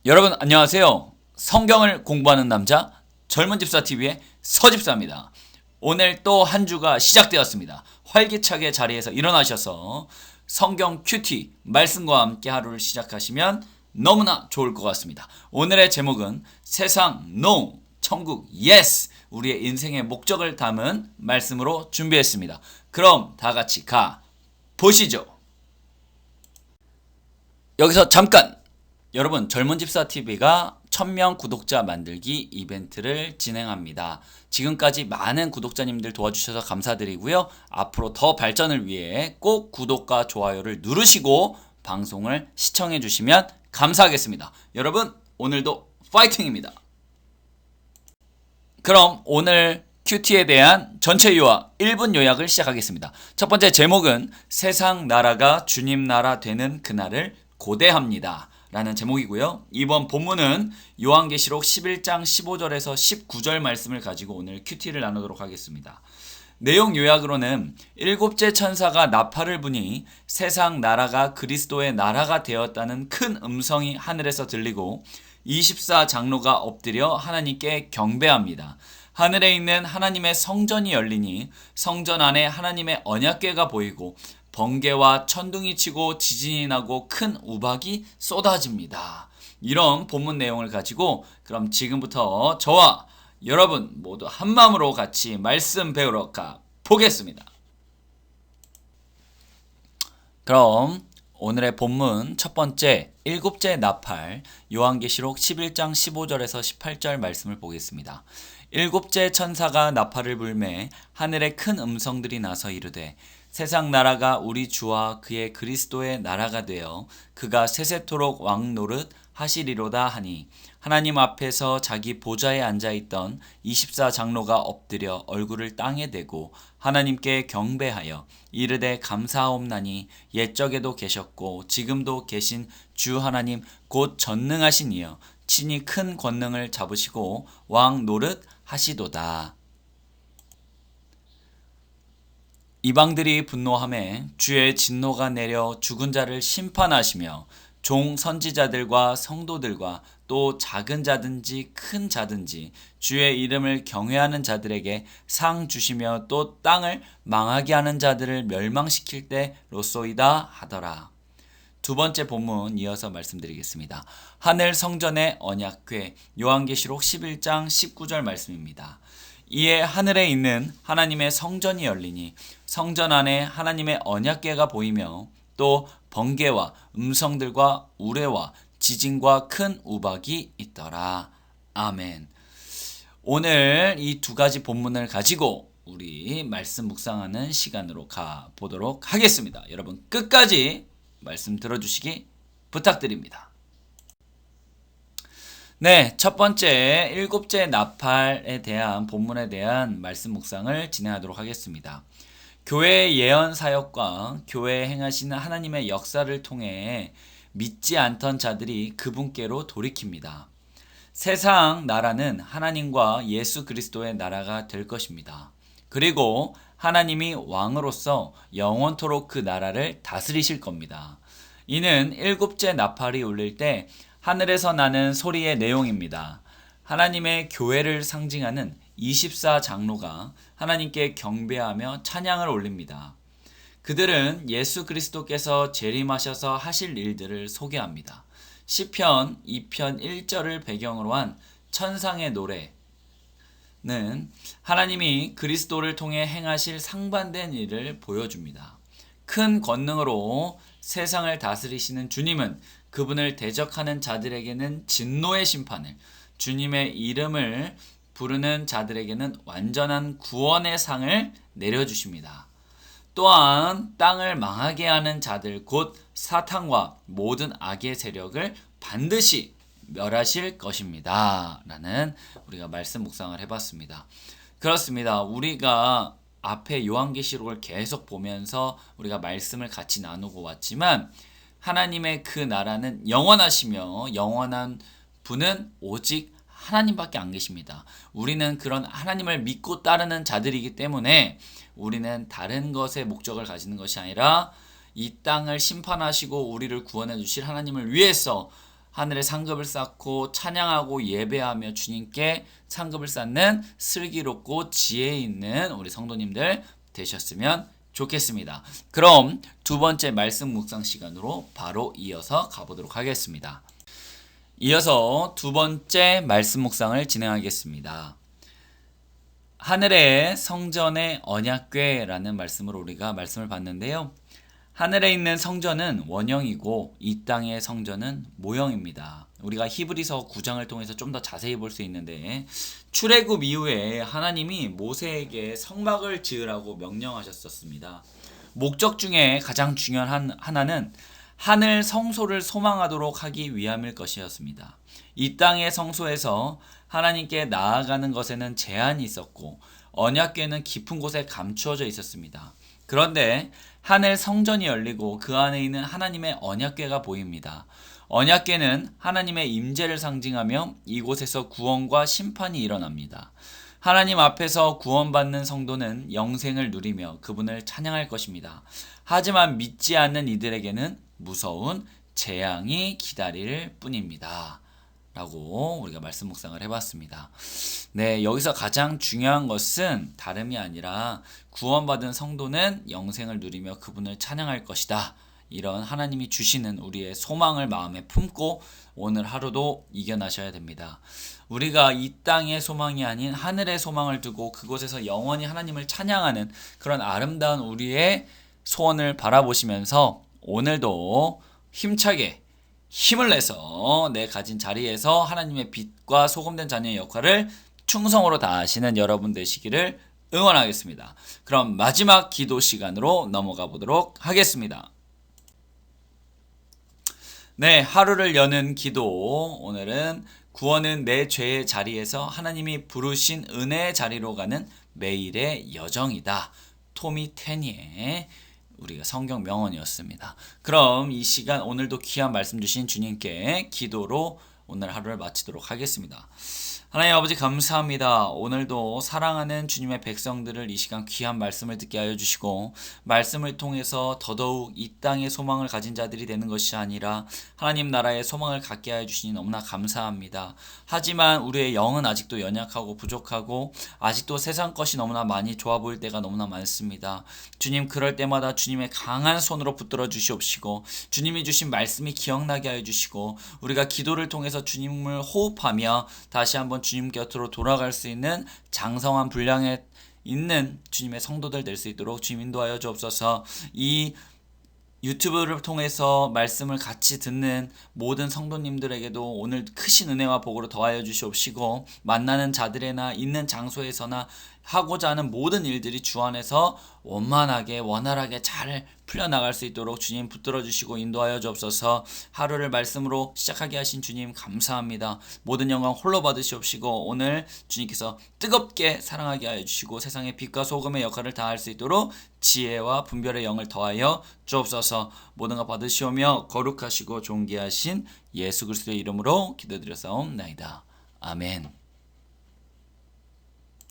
여러분 안녕하세요. 성경을 공부하는 남자 젊은 집사 TV의 서집사입니다. 오늘 또 한 주가 시작되었습니다. 활기차게 자리에서 일어나셔서 성경 큐티 말씀과 함께 하루를 시작하시면 너무나 좋을 것 같습니다. 오늘의 제목은 세상 NO, 천국 YES, 우리의 인생의 목적을 담은 말씀으로 준비했습니다. 그럼 다 같이 가 보시죠. 여기서 잠깐! 여러분, 젊은 집사 TV가 1000명 구독자 만들기 이벤트를 진행합니다. 지금까지 많은 구독자님들 도와주셔서 감사드리고요. 앞으로 더 발전을 위해 꼭 구독과 좋아요를 누르시고 방송을 시청해 주시면 감사하겠습니다. 여러분, 오늘도 파이팅입니다. 그럼 오늘 큐티에 대한 전체 요약, 1분 요약을 시작하겠습니다. 첫 번째 제목은 세상 나라가 주님 나라 되는 그날을 고대합니다 라는 제목이고요. 이번 본문은 요한계시록 11장 15절에서 19절 말씀을 가지고 오늘 큐티를 나누도록 하겠습니다. 내용 요약으로는 일곱째 천사가 나팔을 부니 세상 나라가 그리스도의 나라가 되었다는 큰 음성이 하늘에서 들리고 24 장로가 엎드려 하나님께 경배합니다. 하늘에 있는 하나님의 성전이 열리니 성전 안에 하나님의 언약궤가 보이고 번개와 천둥이 치고 지진이 나고 큰 우박이 쏟아집니다. 이런 본문 내용을 가지고 그럼 지금부터 저와 여러분 모두 한마음으로 같이 말씀 배우러 가보겠습니다. 그럼 오늘의 본문 첫 번째 일곱째 나팔 요한계시록 11장 15절에서 18절 말씀을 보겠습니다. 일곱째 천사가 나팔을 불매 하늘에 큰 음성들이 나서 이르되 세상 나라가 우리 주와 그의 그리스도의 나라가 되어 그가 세세토록 왕 노릇 하시리로다 하니 하나님 앞에서 자기 보좌에 앉아있던 24 장로가 엎드려 얼굴을 땅에 대고 하나님께 경배하여 이르되 감사하옵나니 옛적에도 계셨고 지금도 계신 주 하나님 곧 전능하신 이여 친히 큰 권능을 잡으시고 왕 노릇 하시도다. 이방들이 분노하매 주의 진노가 내려 죽은 자를 심판하시며 종 선지자들과 성도들과 또 작은 자든지 큰 자든지 주의 이름을 경외하는 자들에게 상 주시며 또 땅을 망하게 하는 자들을 멸망시킬 때로소이다 하더라. 두 번째 본문 이어서 말씀드리겠습니다. 하늘 성전의 언약궤 요한계시록 11장 19절 말씀입니다. 이에 하늘에 있는 하나님의 성전이 열리니 성전 안에 하나님의 언약궤가 보이며 또 번개와 음성들과 우레와 지진과 큰 우박이 있더라. 아멘. 오늘 이 두 가지 본문을 가지고 우리 말씀 묵상하는 시간으로 가보도록 하겠습니다. 여러분 끝까지 말씀 들어주시기 부탁드립니다. 네, 첫 번째 일곱째 나팔에 대한 본문에 대한 말씀 묵상을 진행하도록 하겠습니다. 교회의 예언 사역과 교회에 행하시는 하나님의 역사를 통해 믿지 않던 자들이 그분께로 돌이킵니다. 세상 나라는 하나님과 예수 그리스도의 나라가 될 것입니다. 그리고 하나님이 왕으로서 영원토록 그 나라를 다스리실 겁니다. 이는 일곱째 나팔이 울릴 때 하늘에서 나는 소리의 내용입니다. 하나님의 교회를 상징하는 24 장로가 하나님께 경배하며 찬양을 올립니다. 그들은 예수 그리스도께서 재림하셔서 하실 일들을 소개합니다. 시편 2편 1절을 배경으로 한 천상의 노래는 하나님이 그리스도를 통해 행하실 상반된 일을 보여줍니다. 큰 권능으로 세상을 다스리시는 주님은 그분을 대적하는 자들에게는 진노의 심판을, 주님의 이름을 부르는 자들에게는 완전한 구원의 상을 내려주십니다. 또한 땅을 망하게 하는 자들 곧 사탄과 모든 악의 세력을 반드시 멸하실 것입니다. 라는 우리가 말씀 묵상을 해봤습니다. 그렇습니다. 우리가 앞에 요한계시록을 계속 보면서 우리가 말씀을 같이 나누고 왔지만 하나님의 그 나라는 영원하시며 영원한 분은 오직 하나님밖에 안 계십니다. 우리는 그런 하나님을 믿고 따르는 자들이기 때문에 우리는 다른 것에 목적을 가지는 것이 아니라 이 땅을 심판하시고 우리를 구원해 주실 하나님을 위해서 하늘에 상급을 쌓고 찬양하고 예배하며 주님께 상급을 쌓는 슬기롭고 지혜 있는 우리 성도님들 되셨으면 좋겠습니다. 그럼 두 번째 말씀 묵상 시간으로 바로 이어서 가보도록 하겠습니다. 이어서 두 번째 말씀 묵상을 진행하겠습니다. 하늘의 성전의 언약궤라는 말씀으로 우리가 말씀을 봤는데요. 하늘에 있는 성전은 원형이고 이 땅의 성전은 모형입니다. 우리가 히브리서 9장을 통해서 좀 더 자세히 볼 수 있는데 출애굽 이후에 하나님이 모세에게 성막을 지으라고 명령하셨었습니다. 목적 중에 가장 중요한 하나는 하늘 성소를 소망하도록 하기 위함일 것이었습니다. 이 땅의 성소에서 하나님께 나아가는 것에는 제한이 있었고 언약궤는 깊은 곳에 감추어져 있었습니다. 그런데 하늘 성전이 열리고 그 안에 있는 하나님의 언약궤가 보입니다. 언약궤는 하나님의 임재를 상징하며 이곳에서 구원과 심판이 일어납니다. 하나님 앞에서 구원받는 성도는 영생을 누리며 그분을 찬양할 것입니다. 하지만 믿지 않는 이들에게는 무서운 재앙이 기다릴 뿐입니다. 라고 우리가 말씀 묵상을 해봤습니다. 네, 여기서 가장 중요한 것은 다름이 아니라 구원받은 성도는 영생을 누리며 그분을 찬양할 것이다. 이런 하나님이 주시는 우리의 소망을 마음에 품고 오늘 하루도 이겨나셔야 됩니다. 우리가 이 땅의 소망이 아닌 하늘의 소망을 두고 그곳에서 영원히 하나님을 찬양하는 그런 아름다운 우리의 소원을 바라보시면서 오늘도 힘차게 힘을 내서 내 가진 자리에서 하나님의 빛과 소금된 자녀의 역할을 충성으로 다하시는 여러분 되시기를 응원하겠습니다. 그럼 마지막 기도 시간으로 넘어가 보도록 하겠습니다. 네, 하루를 여는 기도. 오늘은 구원은 내 죄의 자리에서 하나님이 부르신 은혜의 자리로 가는 매일의 여정이다. 토미 테니의 우리가 성경 명언이었습니다. 그럼 이 시간 오늘도 귀한 말씀 주신 주님께 기도로 오늘 하루를 마치도록 하겠습니다. 하나님 아버지 감사합니다. 오늘도 사랑하는 주님의 백성들을 이 시간 귀한 말씀을 듣게 하여 주시고 말씀을 통해서 더더욱 이 땅의 소망을 가진 자들이 되는 것이 아니라 하나님 나라의 소망을 갖게 하여 주시니 너무나 감사합니다. 하지만 우리의 영은 아직도 연약하고 부족하고 아직도 세상 것이 너무나 많이 좋아 보일 때가 너무나 많습니다. 주님 그럴 때마다 주님의 강한 손으로 붙들어 주시옵시고 주님이 주신 말씀이 기억나게 하여 주시고 우리가 기도를 통해서 주님을 호흡하며 다시 한번 주님 곁으로 돌아갈 수 있는 장성한 분량에 있는 주님의 성도들 될 수 있도록 주님 인도하여 주옵소서. 이 유튜브를 통해서 말씀을 같이 듣는 모든 성도님들에게도 오늘 크신 은혜와 복으로 더하여 주시옵시고 만나는 자들에나 있는 장소에서나 하고자 하는 모든 일들이 주 안에서 원만하게 원활하게 잘 풀려나갈 수 있도록 주님 붙들어 주시고 인도하여 주옵소서. 하루를 말씀으로 시작하게 하신 주님 감사합니다. 모든 영광 홀로 받으시옵시고 오늘 주님께서 뜨겁게 사랑하게 하여 주시고 세상의 빛과 소금의 역할을 다할 수 있도록 지혜와 분별의 영을 더하여 주옵소서. 모든 것 받으시오며 거룩하시고 존귀하신 예수 그리스도의 이름으로 기도드렸사옵나이다. 아멘.